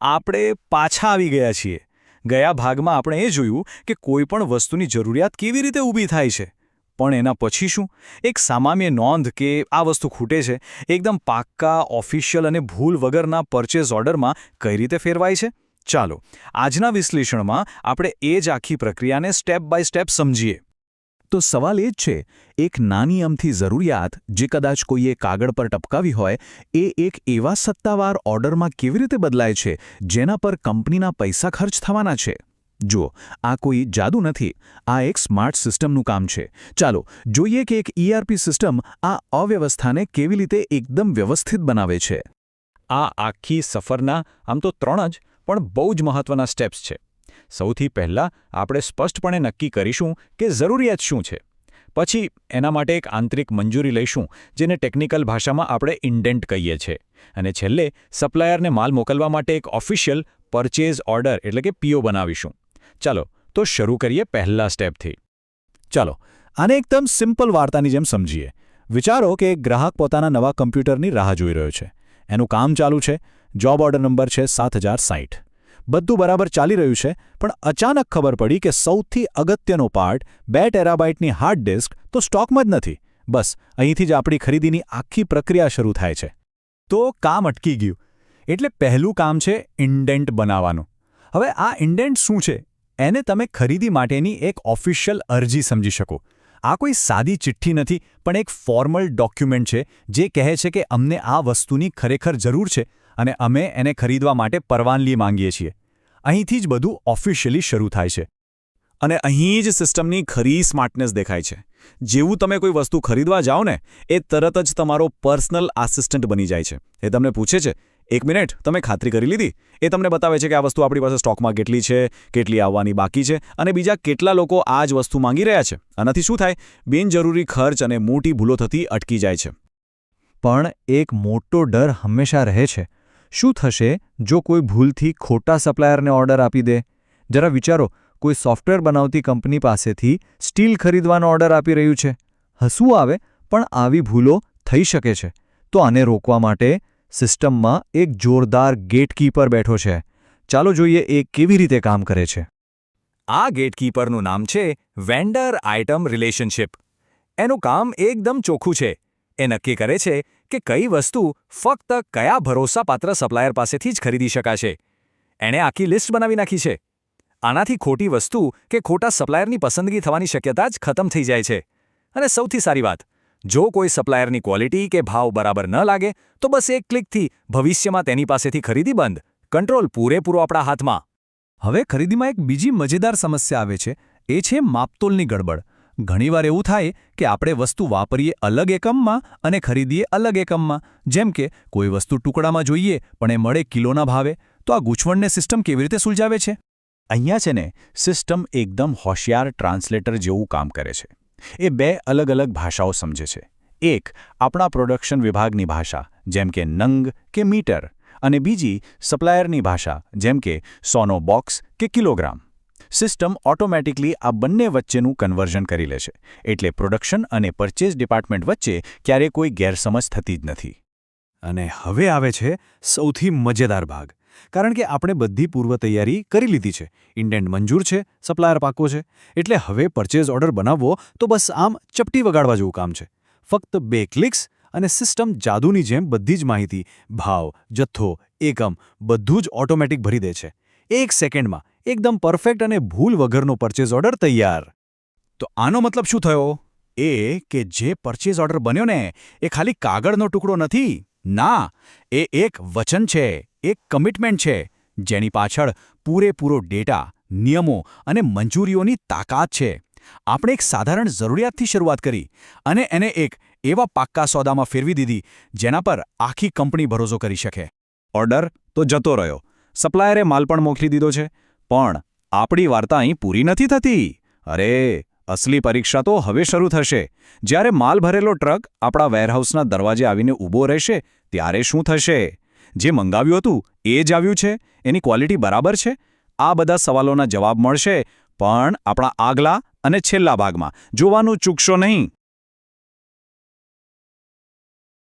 આપણે પાછા આવી ગયા છીએ. ગયા ભાગમાં આપણે એ જોયું કે કોઈ પણ વસ્તુની જરૂરિયાત કેવી રીતે ઊભી થાય છે. પણ એના પછી શું? એક સામાન્ય નોંધ કે આ વસ્તુ ખૂટે છે એકદમ પાક્કા, ઓફિશિયલ અને ભૂલ વગરના પરચેઝ ઓર્ડરમાં કઈ રીતે ફેરવાય છે? ચાલો, આજના વિશ્લેષણમાં આપણે એ જ આખી પ્રક્રિયાને સ્ટેપ બાય સ્ટેપ સમજીએ. તો સવાલ એ જ છે, એક નાની અમથી જરૂરિયાત જે કદાચ કોઈએ કાગળ પર ટપકાવી હોય એ એક એવા સત્તાવાર ઓર્ડરમાં કેવી રીતે બદલાય છે જેના પર કંપનીના પૈસા ખર્ચ થવાના છે? જુઓ, આ કોઈ જાદુ નથી, આ એક સ્માર્ટ સિસ્ટમનું કામ છે. ચાલો જોઈએ કે એક ERP સિસ્ટમ આ અવ્યવસ્થાને કેવી રીતે એકદમ વ્યવસ્થિત બનાવે છે. આ આખી સફરના આમ તો 3 જ પણ બહુ જ મહત્વના સ્ટેપ્સ છે. સૌથી પહેલાં આપણે સ્પષ્ટપણે નક્કી કરીશું કે જરૂરિયાત શું છે. પછી એના માટે એક આંતરિક મંજૂરી લઈશું જેને ટેકનિકલ ભાષામાં આપણે ઇન્ડેન્ટ કહીએ છીએ. અને છેલ્લે સપ્લાયરને માલ મોકલવા માટે એક ઓફિશિયલ પરચેઝ ઓર્ડર એટલે કે PO બનાવીશું. ચાલો તો શરૂ કરીએ પહેલા સ્ટેપથી. ચાલો આને એકદમ સિમ્પલ વાર્તાની જેમ સમજીએ. વિચારો કે એક ગ્રાહક પોતાના નવા કમ્પ્યુટરની રાહ જોઈ રહ્યો છે. એનું કામ ચાલુ છે, જોબ ઓર્ડર નંબર છે 7060. બધું બરાબર ચાલી રહ્યું છે, પણ અચાનક ખબર પડી કે સૌથી અગત્યનો પાર્ટ 2 ટેરાબાઇટની હાર્ડ ડિસ્ક તો સ્ટોકમાં જ નથી. બસ અહીંથી જ આપણી ખરીદીની આખી પ્રક્રિયા શરૂ થાય છે. તો કામ અટકી ગયું. એટલે પહેલું કામ છે ઇન્ડેન્ટ બનાવવાનું. હવે આ ઇન્ડેન્ટ શું છે? એને તમે ખરીદી માટેની એક ઓફિશિયલ અરજી સમજી શકો. આ કોઈ સાદી ચિઠ્ઠી નથી, પણ એક ફોર્મલ ડોક્યુમેન્ટ છે જે કહે છે કે અમને આ વસ્તુની ખરેખર જરૂર છે અને અમે એને ખરીદવા માટે પરવાનગી માંગીએ છીએ. અહીંથી જ બધું ઓફિશિયલી શરૂ થાય છે. અને અહીં જ સિસ્ટમની ખરી સ્માર્ટનેસ દેખાય છે. જેવું તમે કોઈ વસ્તુ ખરીદવા જાઓ ને એ તરત જ તમારો પર્સનલ આસિસ્ટન્ટ બની જાય છે. એ તમને પૂછે છે, 1 મિનિટ, તમે ખાતરી કરી લીધી? એ તમને બતાવે છે કે આ વસ્તુ આપણી પાસે સ્ટોકમાં કેટલી છે, કેટલી આવવાની બાકી છે અને બીજા કેટલા લોકો આ જ વસ્તુ માંગી રહ્યા છે. આનાથી શું થાય? બિનજરૂરી ખર્ચ અને મોટી ભૂલો થતી અટકી જાય છે. પણ એક મોટો ડર હંમેશા રહે છે. શું થશે જો કોઈ ભૂલથી ખોટા સપ્લાયરને ઓર્ડર આપી દે? જરા વિચારો, કોઈ સોફ્ટવેર બનાવતી કંપની પાસેથી સ્ટીલ ખરીદવાનો ઓર્ડર આપી રહ્યું છે. હસવું આવે, પણ આવી ભૂલો થઈ શકે છે. તો આને રોકવા માટે સિસ્ટમમાં એક જોરદાર ગેટકીપર બેઠો છે. ચાલો જોઈએ એ કેવી રીતે કામ કરે છે. આ ગેટકીપરનું નામ છે વેન્ડર આઇટમ રિલેશનશિપ. એનું કામ એકદમ ચોખ્ખું છે. એ નક્કી કરે છે કે કઈ વસ્તુ ફક્ત કયા ભરોસાપાત્ર સપ્લાયર પાસેથી જ ખરીદી શકાશે. એણે આખી લિસ્ટ બનાવી નાખી છે. આનાથી ખોટી વસ્તુ કે ખોટા સપ્લાયરની પસંદગી થવાની શક્યતા જ ખતમ થઈ જાય છે. અને સૌથી સારી વાત, જો કોઈ સપ્લાયરની ક્વોલિટી કે ભાવ બરાબર ન લાગે તો બસ એક ક્લિકથી ભવિષ્યમાં તેની પાસેથી ખરીદી બંધ. કંટ્રોલ પૂરેપૂરો આપણા હાથમાં. હવે ખરીદીમાં એક બીજી મજેદાર સમસ્યા આવે છે. એ છે માપતોલની ગડબડ. ઘણીવાર એવું થાય કે આપણે વસ્તુ વાપરીએ અલગ એકમમાં અને ખરીદીએ અલગ એકમમાં. જેમ કે કોઈ વસ્તુ ટુકડામાં જોઈએ પણ એ મળે કિલોના ભાવે. તો આ ગૂંચવણને સિસ્ટમ કેવી રીતે સુલઝાવે છે? અહીંયા છે ને, સિસ્ટમ એકદમ હોશિયાર ટ્રાન્સલેટર જેવું કામ કરે છે. એ 2 અલગ અલગ ભાષાઓ સમજે છે. એક આપણા પ્રોડક્શન વિભાગની ભાષા જેમ કે નંગ કે મીટર, અને બીજી સપ્લાયરની ભાષા જેમ કે સોનો બોક્સ કે કિલોગ્રામ. સિસ્ટમ ઓટોમેટિકલી આ બંને વચ્ચેનું કન્વર્ઝન કરી લે છે. એટલે પ્રોડક્શન અને પરચેઝ ડિપાર્ટમેન્ટ વચ્ચે ક્યારેય કોઈ ગેરસમજ થતી જ નથી. અને હવે આવે છે સૌથી મજેદાર ભાગ. કારણ કે આપણે બધી પૂર્વ તૈયારી કરી લીધી છે. ઇન્ડેન્ટ મંજૂર છે, સપ્લાયર પાકો છે. એટલે હવે પરચેઝ ઓર્ડર બનાવવો તો બસ આમ ચપટી વગાડવા જેવું કામ છે. ફક્ત 2 ક્લિક્સ અને સિસ્ટમ જાદુની જેમ બધી જ માહિતી, ભાવ, જથ્થો, એકમ બધું જ ઓટોમેટિક ભરી દે છે. 1 સેકન્ડમાં એકદમ પરફેક્ટ અને ભૂલ વગરનો પરચેઝ ઓર્ડર તૈયાર. તો આનો મતલબ શું થયો? એ કે જે પરચેઝ ઓર્ડર બન્યો ને એ ખાલી કાગળનો ટુકડો નથી. ના, એ એક વચન છે, એક કમિટમેન્ટ છે, જેની પાછળ પૂરેપૂરો ડેટા, નિયમો અને મંજૂરીઓની તાકાત છે. આપણે એક સાધારણ જરૂરિયાતથી શરૂઆત કરી અને એને એક એવા પાક્કા સોદામાં ફેરવી દીધી જેના પર આખી કંપની ભરોસો કરી શકે. ઓર્ડર તો જતો રહ્યો, સપ્લાયરે માલ પણ મોકલી દીધો છે. પણ આપણી વાર્તા અહીં પૂરી નથી થતી. અરે, અસલી પરીક્ષા તો હવે શરૂ થશે. જ્યારે માલ ભરેલો ટ્રક આપણા વેરહાઉસના દરવાજે આવીને ઊભો રહેશે ત્યારે શું થશે? જે મંગાવ્યું હતું એ જ આવ્યું છે? એની ક્વોલિટી બરાબર છે? આ બધા સવાલોના જવાબ મળશે, પણ આપણા આગલા અને છેલ્લા ભાગમાં. જોવાનું ચૂકશો નહીં.